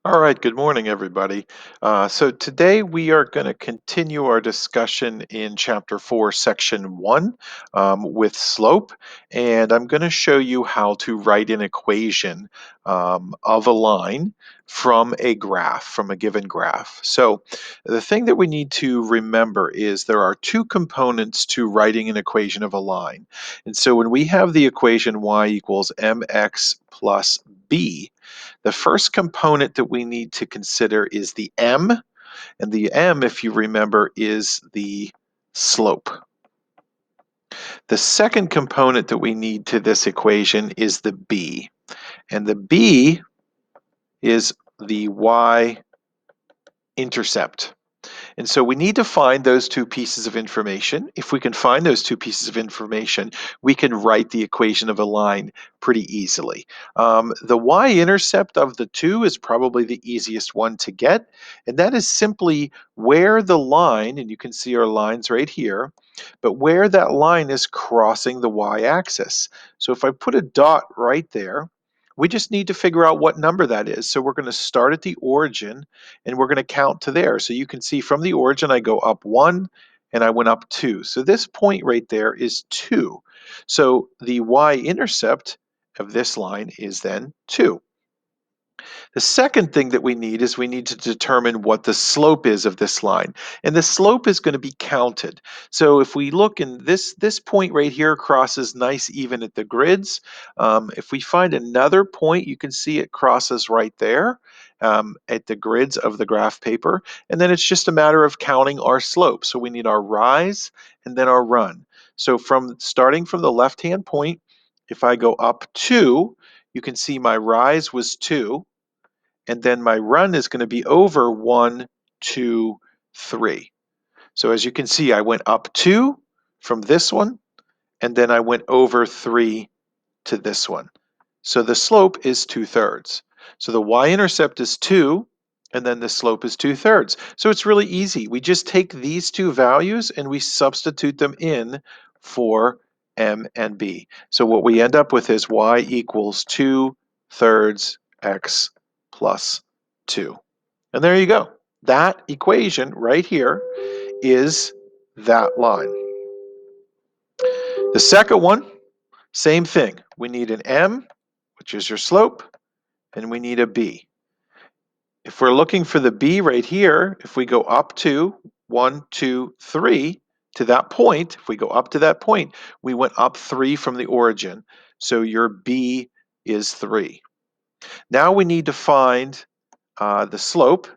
All right, good morning, everybody. So today we are going to continue our discussion in Chapter 4, Section 1 with slope, and I'm going to show you how to write an equation of a line from a graph, from a given graph. So the thing that we need to remember is there are two components to writing an equation of a line. And so when we have the equation y equals mx plus b, the first component that we need to consider is the m, and the m, if you remember, is the slope. The second component that we need to this equation is the b, and the b is the y-intercept. And so we need to find those two pieces of information. If we can find those two pieces of information, we can write the equation of a line pretty easily. The y-intercept of the two is probably the easiest one to get, and that is simply where the line, and you can see our lines right here, but where that line is crossing the y-axis. So if I put a dot right there, we just need to figure out what number that is. So we're going to start at the origin and we're going to count to there. So you can see from the origin, I go up 1 and I went up 2. So this point right there is 2. So the y-intercept of this line is then 2. The second thing that we need is we need to determine what the slope is of this line. And the slope is going to be counted. So if we look in this point right here crosses nice even at the grids. If we find another point, you can see it crosses right there at the grids of the graph paper. And then it's just a matter of counting our slope. So we need our rise and then our run. So starting from the left-hand point, if I go up 2, you can see my rise was 2. And then my run is going to be over 1, 2, 3. So as you can see, I went up 2 from this one, and then I went over 3 to this one. So the slope is 2/3. So the y-intercept is 2, and then the slope is 2/3. So it's really easy. We just take these two values and we substitute them in for m and b. So what we end up with is y equals 2/3 x plus 2. And there you go. That equation right here is that line. The second one, same thing. We need an m, which is your slope, and we need a b. If we're looking for the b right here, if we go up to 1, 2, 3 to that point, if we go up to that point, we went up 3 from the origin. So your b is 3. Now we need to find the slope,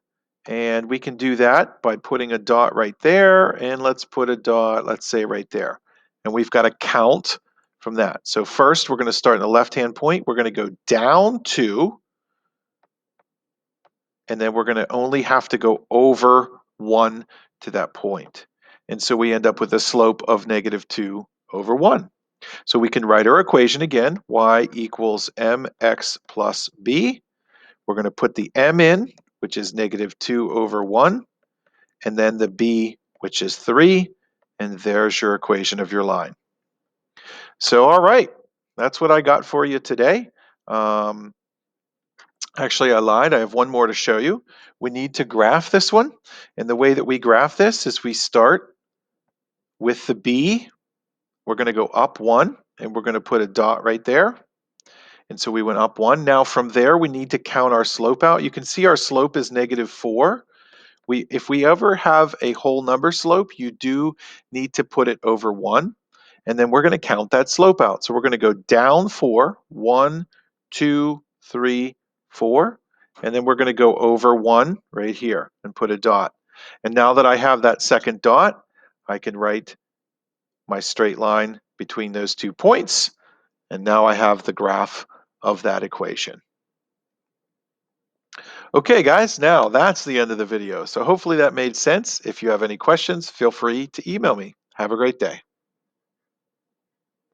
and we can do that by putting a dot right there, and let's put a dot, let's say right there. And we've got to count from that. So first we're going to start in the left-hand point. We're going to go down 2, and then we're going to only have to go over 1 to that point. And so we end up with a slope of -2 over 1. So we can write our equation again, y equals mx plus b. We're going to put the m in, which is -2 over 1, and then the b, which is 3, and there's your equation of your line. So, all right, that's what I got for you today. Um, Actually, I lied. I have one more to show you. We need to graph this one, and the way that we graph this is we start with the b. We're going to go up 1, and we're going to put a dot right there. And so we went up 1. Now from there, we need to count our slope out. You can see our slope is -4. If we ever have a whole number slope, you do need to put it over 1. And then we're going to count that slope out. So we're going to go down 4, 1, 2, 3, 4. And then we're going to go over 1 right here and put a dot. And now that I have that second dot, I can write my straight line between those 2 points. And now I have the graph of that equation. Okay, guys, now that's the end of the video. So hopefully that made sense. If you have any questions, feel free to email me. Have a great day.